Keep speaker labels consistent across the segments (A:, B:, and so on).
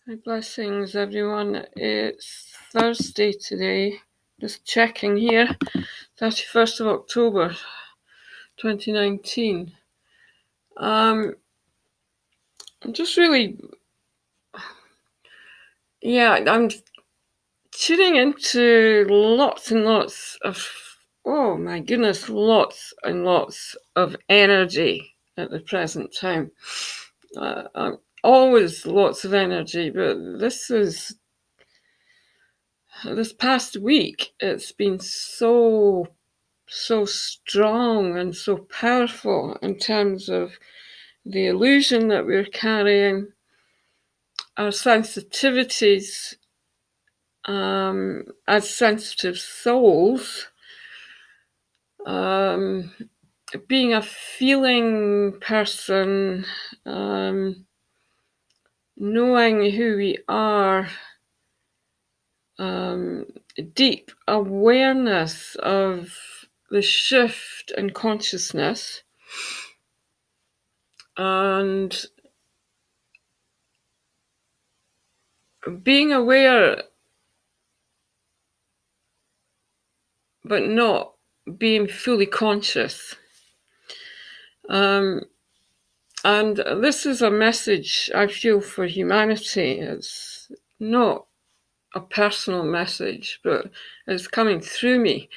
A: My blessings, everyone. It's Thursday today. Just checking here, 31st of October, 2019. I'm just really, I'm tuning into lots and lots of, oh my goodness, lots and lots of energy at the present time. Always lots of energy, but this past week, it's been so strong and so powerful in terms of the illusion that we're carrying, our sensitivities as sensitive souls, being a feeling person, knowing who we are, deep awareness of the shift in consciousness, and being aware but not being fully conscious. And this is a message I feel for humanity. It's not a personal message, but it's coming through me.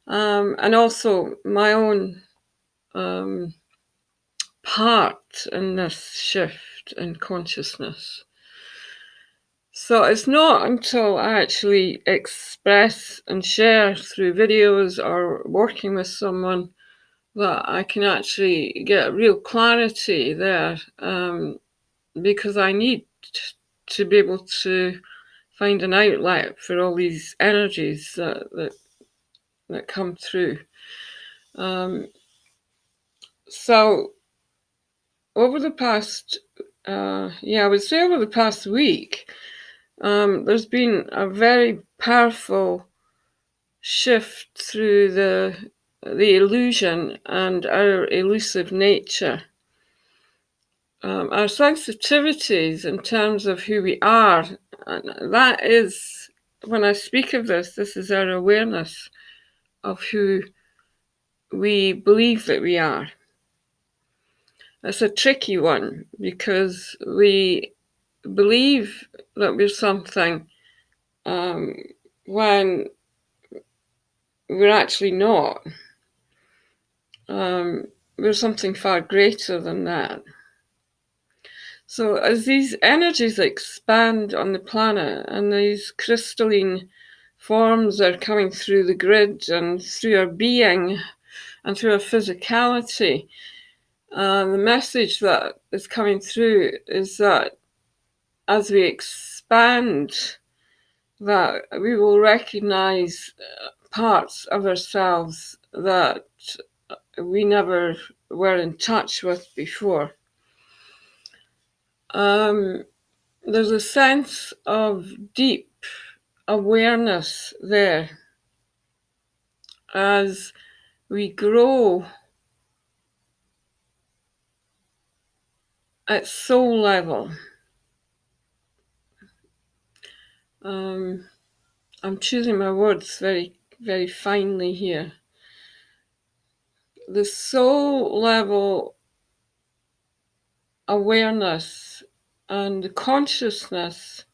A: And also my own part in this shift in consciousness. So it's not until I actually express and share through videos or working with someone that I can actually get real clarity there, because I need to be able to find an outlet for all these energies that come through. So over the past, I would say over the past week, there's been a very powerful shift through the illusion and our elusive nature. Our sensitivities in terms of who we are, and that is, when I speak of this is our awareness of who we believe that we are. It's a tricky one because we believe that we're something when we're actually not. We're something far greater than that. So as these energies expand on the planet and these crystalline forms are coming through the grid and through our being and through our physicality, the message that is coming through is that as we expand, that we will recognize parts of ourselves that we never were in touch with before. There's a sense of deep awareness there as we grow at soul level. I'm choosing my words very, very finely here. The soul level awareness and the consciousness,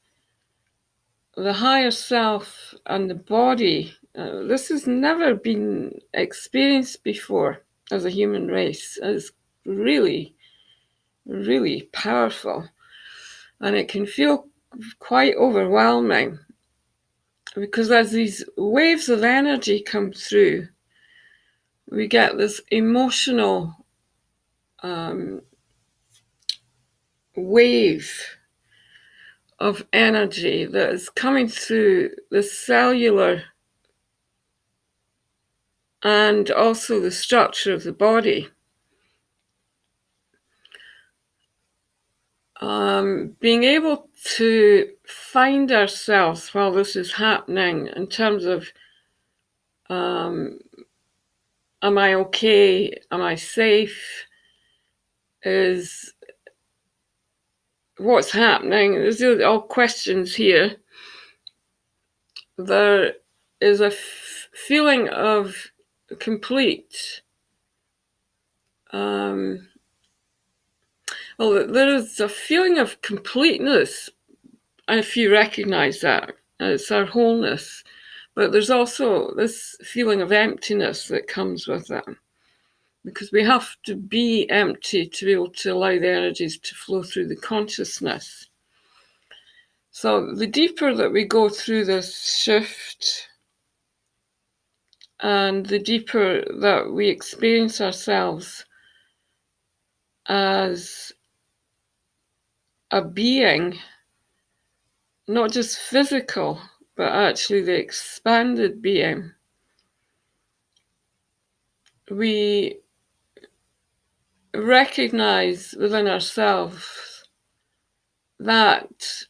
A: the higher self and the body, this has never been experienced before as a human race. It's really, really powerful. And it can feel quite overwhelming because as these waves of energy come through, we get this emotional wave of energy that is coming through the cellular and also the structure of the body. Being able to find ourselves while this is happening in terms of am I okay? Am I safe? Is what's happening. These are all questions here. There is a feeling of complete. Well, there is a feeling of completeness, if you recognize that. It's our wholeness. But there's also this feeling of emptiness that comes with that, because we have to be empty to be able to allow the energies to flow through the consciousness. So the deeper that we go through this shift, and the deeper that we experience ourselves as a being, not just physical, but actually the expanded being, we recognize within ourselves that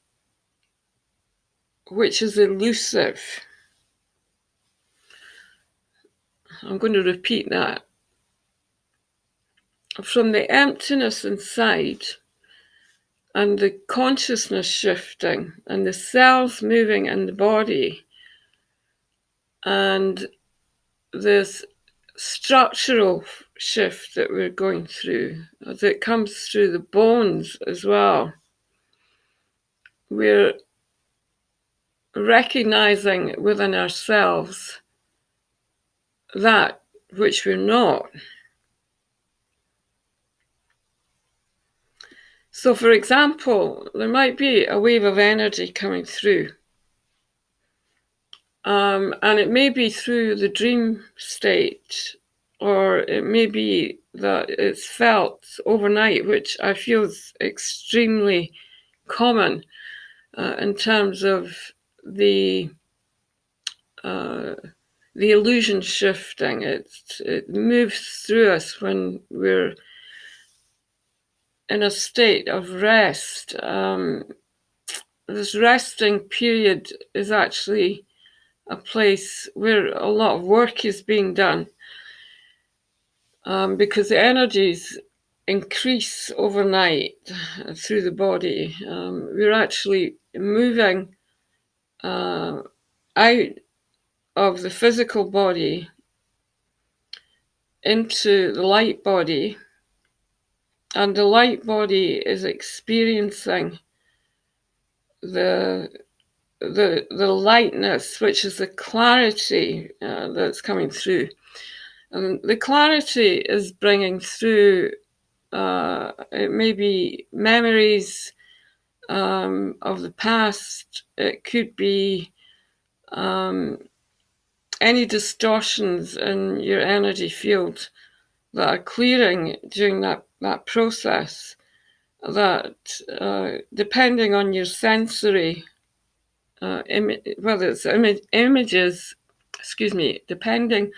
A: which is elusive. I'm going to repeat that. From the emptiness inside and the consciousness shifting and the cells moving in the body and this structural shift that we're going through, that comes through the bones as well, we're recognizing within ourselves that which we're not. So, for example, there might be a wave of energy coming through, and it may be through the dream state, or it may be that it's felt overnight, which I feel is extremely common in terms of the illusion shifting. It moves through us when we're in a state of rest. This resting period is actually a place where a lot of work is being done, because the energies increase overnight through the body. We're actually moving out of the physical body into the light body, and the light body is experiencing the lightness, which is the clarity that's coming through. And the clarity is bringing through, it may be memories of the past, it could be any distortions in your energy field that are clearing during that process, that depending on your sensory, whether it's images, depending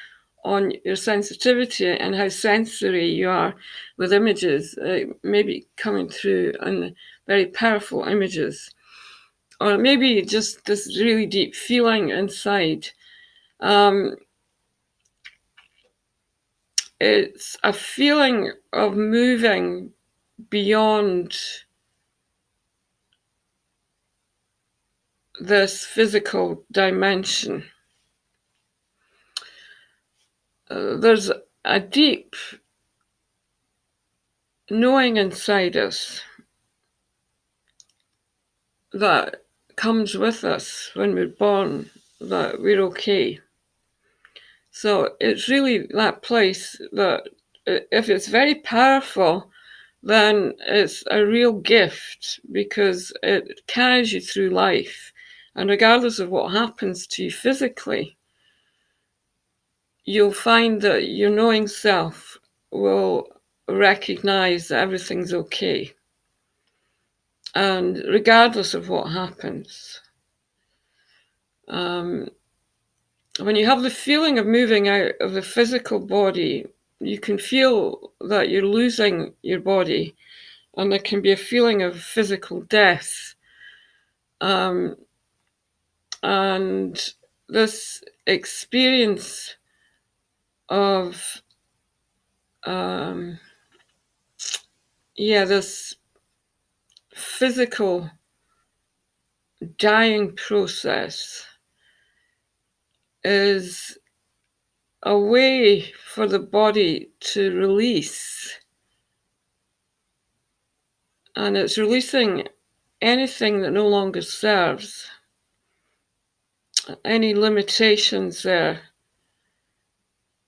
A: on your sensitivity and how sensory you are with images, maybe coming through and very powerful images, or maybe just this really deep feeling inside. It's a feeling of moving beyond this physical dimension. There's a deep knowing inside us that comes with us when we're born, that we're okay. So it's really that place that if it's very powerful, then it's a real gift, because it carries you through life. And regardless of what happens to you physically, you'll find that your knowing self will recognize that everything's okay. And regardless of what happens, when you have the feeling of moving out of the physical body, you can feel that you're losing your body, and there can be a feeling of physical death. And this experience of this physical dying process is a way for the body to release, and it's releasing anything that no longer serves, any limitations there,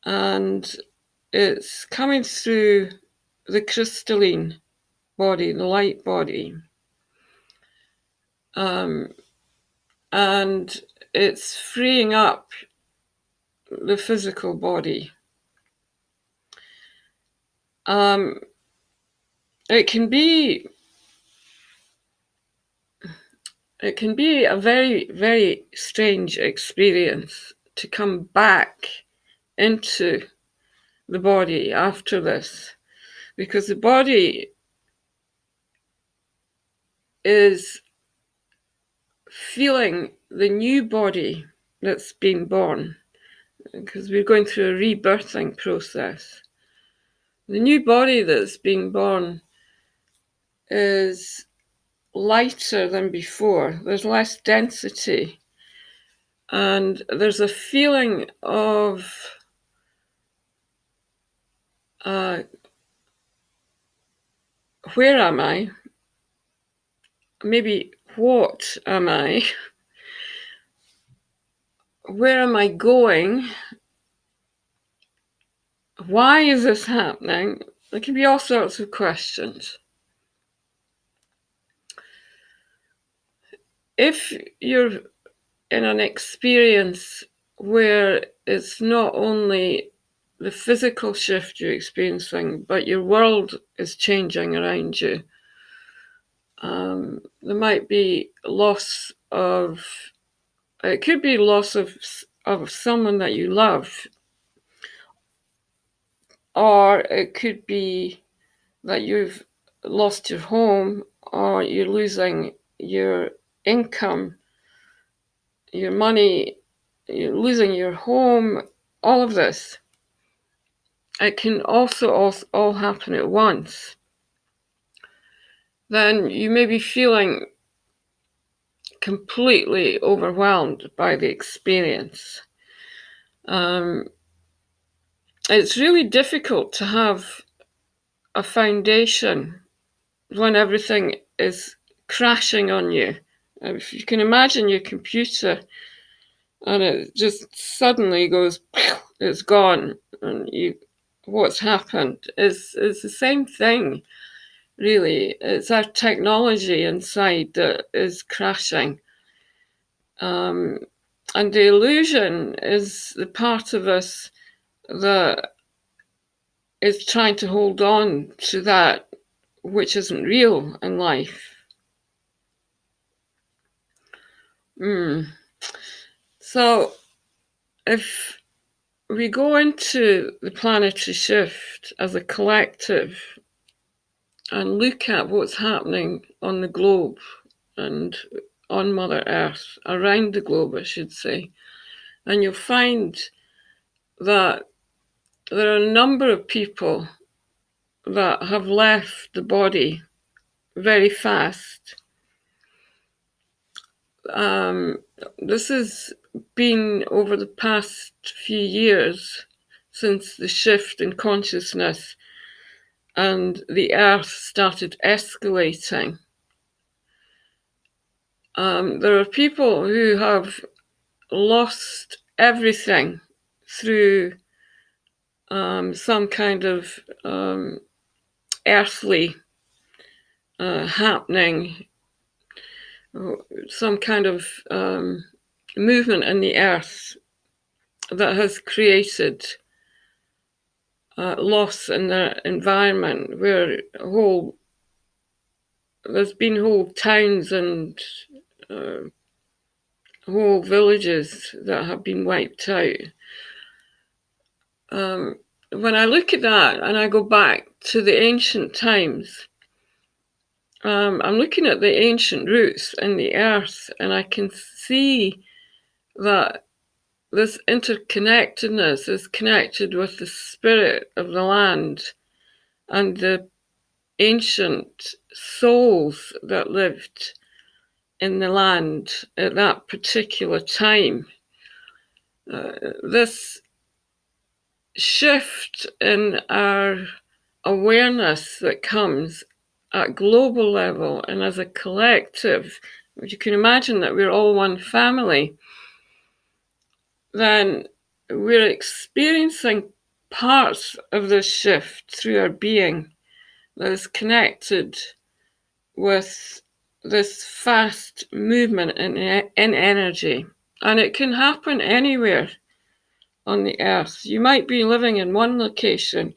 A: and it's coming through the crystalline body, the light body, and it's freeing up the physical body. It can be a very, very strange experience to come back into the body after this, because the body is feeling the new body that's been born, because we're going through a rebirthing process. The new body that's being born is lighter than before. There's less density, and there's a feeling of where am I? Maybe what am I? Where am I going? Why is this happening? There can be all sorts of questions. If you're in an experience where it's not only the physical shift you're experiencing, but your world is changing around you, there might be loss of, it could be loss of someone that you love, or it could be that you've lost your home, or you're losing your income, your money, you're losing your home, all of this. It can also all happen at once. Then you may be feeling completely overwhelmed by the experience. It's really difficult to have a foundation when everything is crashing on you. If you can imagine your computer and it just suddenly goes, it's gone, and what's happened is the same thing, really. It's our technology inside that is crashing. And the illusion is the part of us that is trying to hold on to that which isn't real in life. So if we go into the planetary shift as a collective and look at what's happening on the globe and on Mother Earth, around the globe, I should say, and you'll find that there are a number of people that have left the body very fast. This has been over the past few years since the shift in consciousness and the Earth started escalating. There are people who have lost everything through some kind of earthly happening, some kind of movement in the earth that has created loss in their environment, where there's been whole towns and whole villages that have been wiped out. When I look at that and I go back to the ancient times, I'm looking at the ancient roots in the earth, and I can see that this interconnectedness is connected with the spirit of the land and the ancient souls that lived in the land at that particular time. This shift in our awareness that comes at global level and as a collective, if you can imagine that we're all one family, then we're experiencing parts of this shift through our being that is connected with this fast movement in energy. And it can happen anywhere on the earth. You might be living in one location,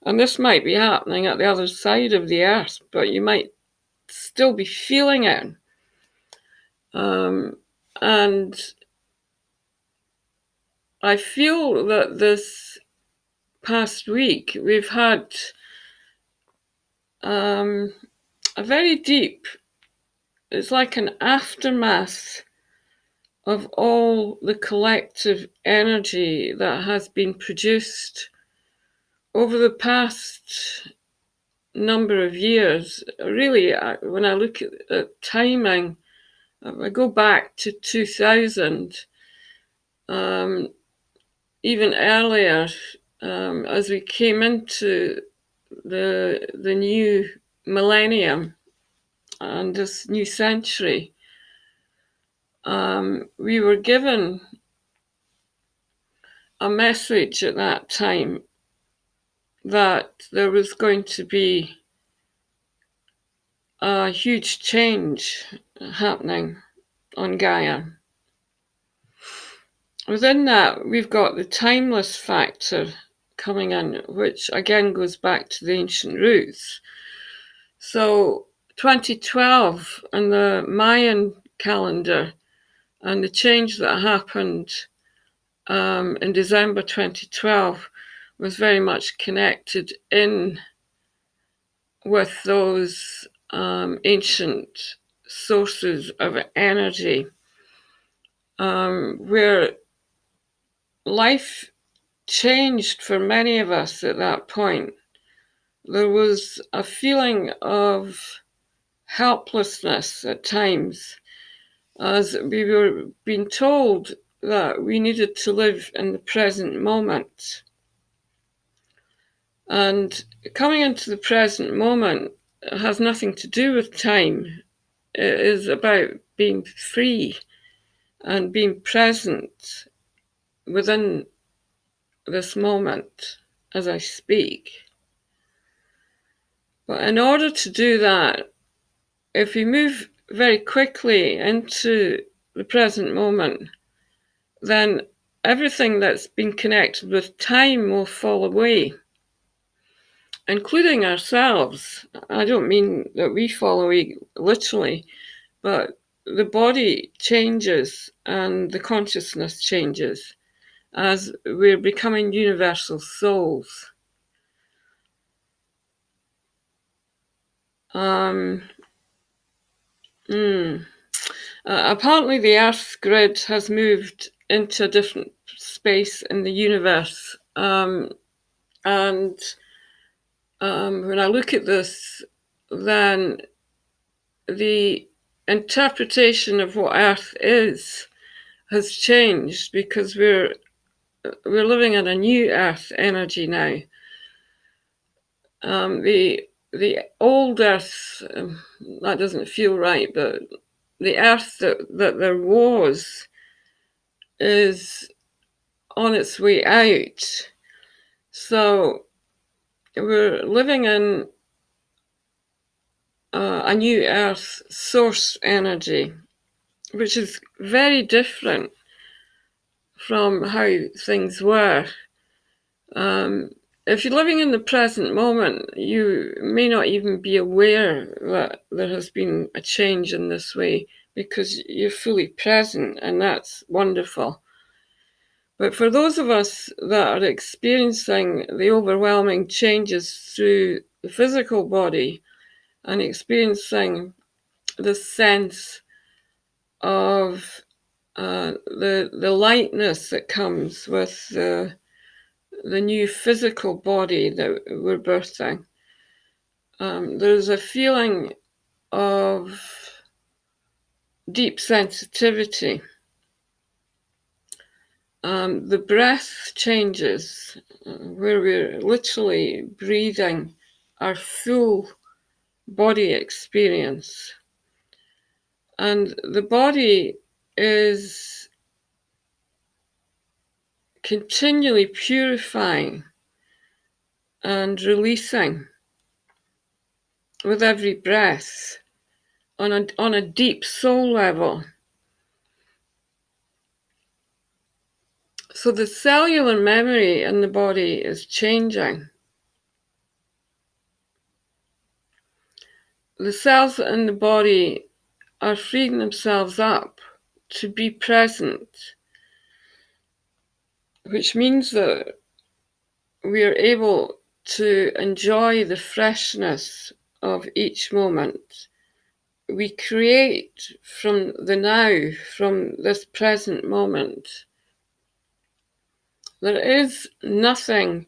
A: and this might be happening at the other side of the earth, but you might still be feeling it. And I feel that this past week we've had a very deep, it's like an aftermath of all the collective energy that has been produced over the past number of years. Really, when I look at timing, I go back to 2000, even earlier, as we came into the new millennium and this new century. We were given a message at that time that there was going to be a huge change happening on Gaia. Within that, we've got the timeless factor coming in, which again goes back to the ancient roots. So 2012 and the Mayan calendar and the change that happened in December 2012 was very much connected in with those ancient sources of energy, where life changed for many of us at that point. There was a feeling of helplessness at times, as we were being told that we needed to live in the present moment. And coming into the present moment has nothing to do with time. It is about being free and being present within this moment as I speak. But in order to do that, if we move very quickly into the present moment, then everything that's been connected with time will fall away, including ourselves. I don't mean that we fall away literally, but the body changes and the consciousness changes as we're becoming universal souls. Apparently the Earth's grid has moved into a different space in the universe. And when I look at this, then the interpretation of what Earth is has changed, because we're living in a new Earth energy now. The old Earth, that doesn't feel right, but the Earth that there was is on its way out. So we're living in a new Earth source energy, which is very different from how things were. If you're living in the present moment, you may not even be aware that there has been a change in this way, because you're fully present, and that's wonderful. But for those of us that are experiencing the overwhelming changes through the physical body and experiencing the sense of the lightness that comes with the new physical body that we're birthing, there's a feeling of deep sensitivity. The breath changes, where we're literally breathing our full body experience. And the body is continually purifying and releasing with every breath on a deep soul level. So the cellular memory in the body is changing. The cells in the body are freeing themselves up to be present, which means that we are able to enjoy the freshness of each moment. We create from the now, from this present moment. There is nothing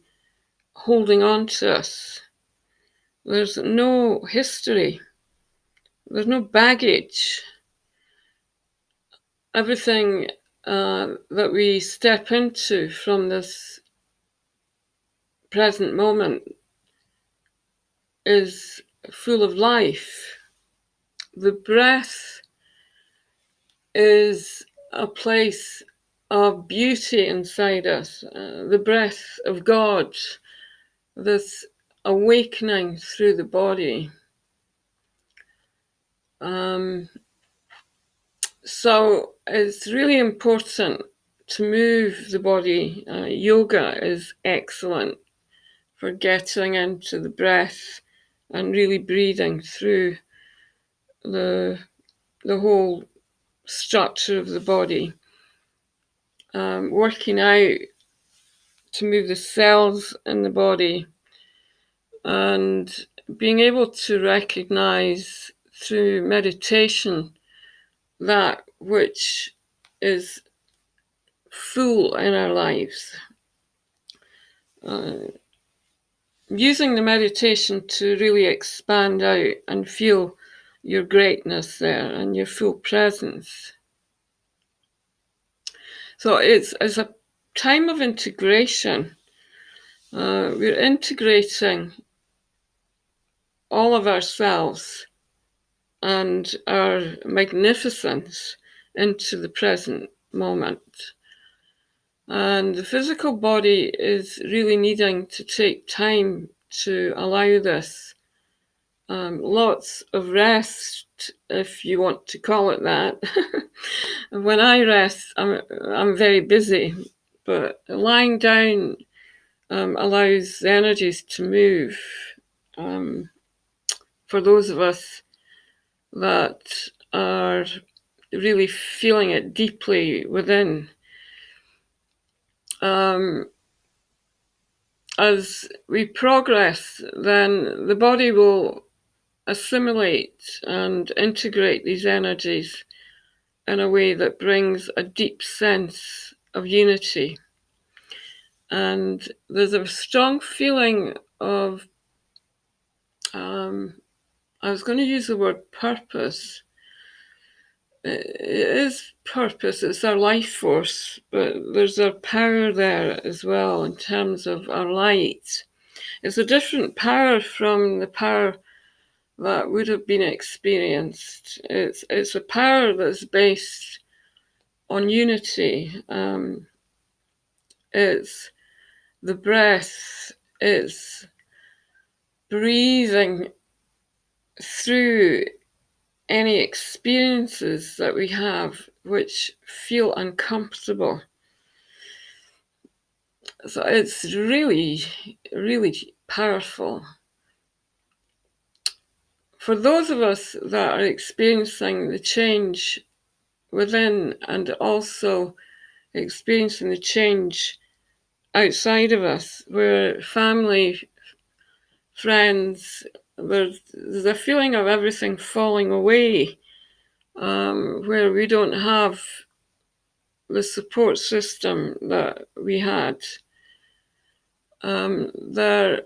A: holding on to us. There's no history. There's no baggage. Everything that we step into from this present moment is full of life. The breath is a place of beauty inside us, the breath of God, this awakening through the body. So it's really important to move the body. Yoga is excellent for getting into the breath and really breathing through the whole structure of the body. Working out to move the cells in the body, and being able to recognize through meditation that which is full in our lives. Using the meditation to really expand out and feel your greatness there and your full presence. So it's a time of integration. We're integrating all of ourselves and our magnificence into the present moment. And the physical body is really needing to take time to allow this. Lots of rest, if you want to call it that. When I rest, I'm very busy, but lying down allows the energies to move. For those of us that are really feeling it deeply within, as we progress, then the body will assimilate and integrate these energies in a way that brings a deep sense of unity. And there's a strong feeling of, I was going to use the word purpose. It is purpose, it's our life force, but there's a power there as well in terms of our light. It's a different power from the power that would have been experienced. It's a power that's based on unity. It's the breath, it's breathing through any experiences that we have which feel uncomfortable. So it's really, really powerful. For those of us that are experiencing the change within and also experiencing the change outside of us, where family, friends, there's a feeling of everything falling away, where we don't have the support system that we had. There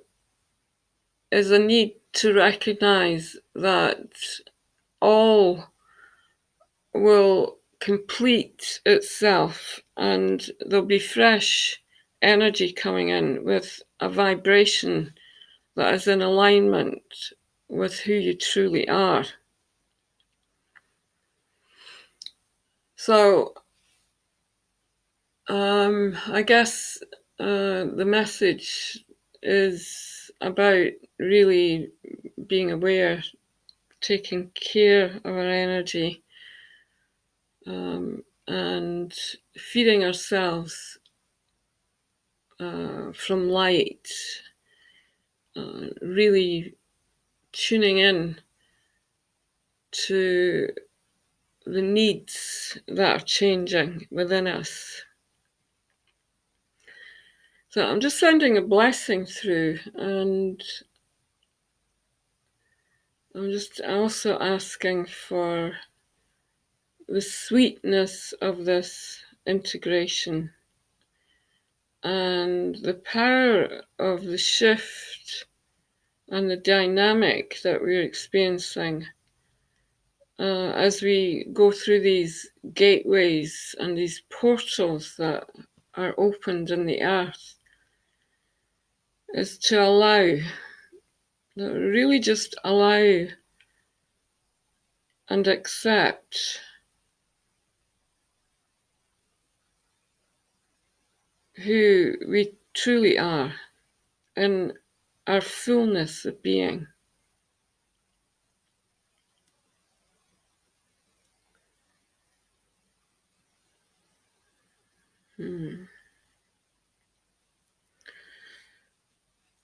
A: is a need to recognize that all will complete itself and there'll be fresh energy coming in with a vibration that is in alignment with who you truly are. So, I guess the message is about really being aware, taking care of our energy, and feeding ourselves from light, really tuning in to the needs that are changing within us. So I'm just sending a blessing through, and I'm just also asking for the sweetness of this integration and the power of the shift and the dynamic that we're experiencing as we go through these gateways and these portals that are opened in the earth, is to allow, really just allow and accept who we truly are in our fullness of being.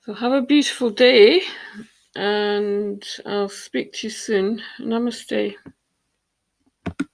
A: So have a beautiful day, and I'll speak to you soon. Namaste.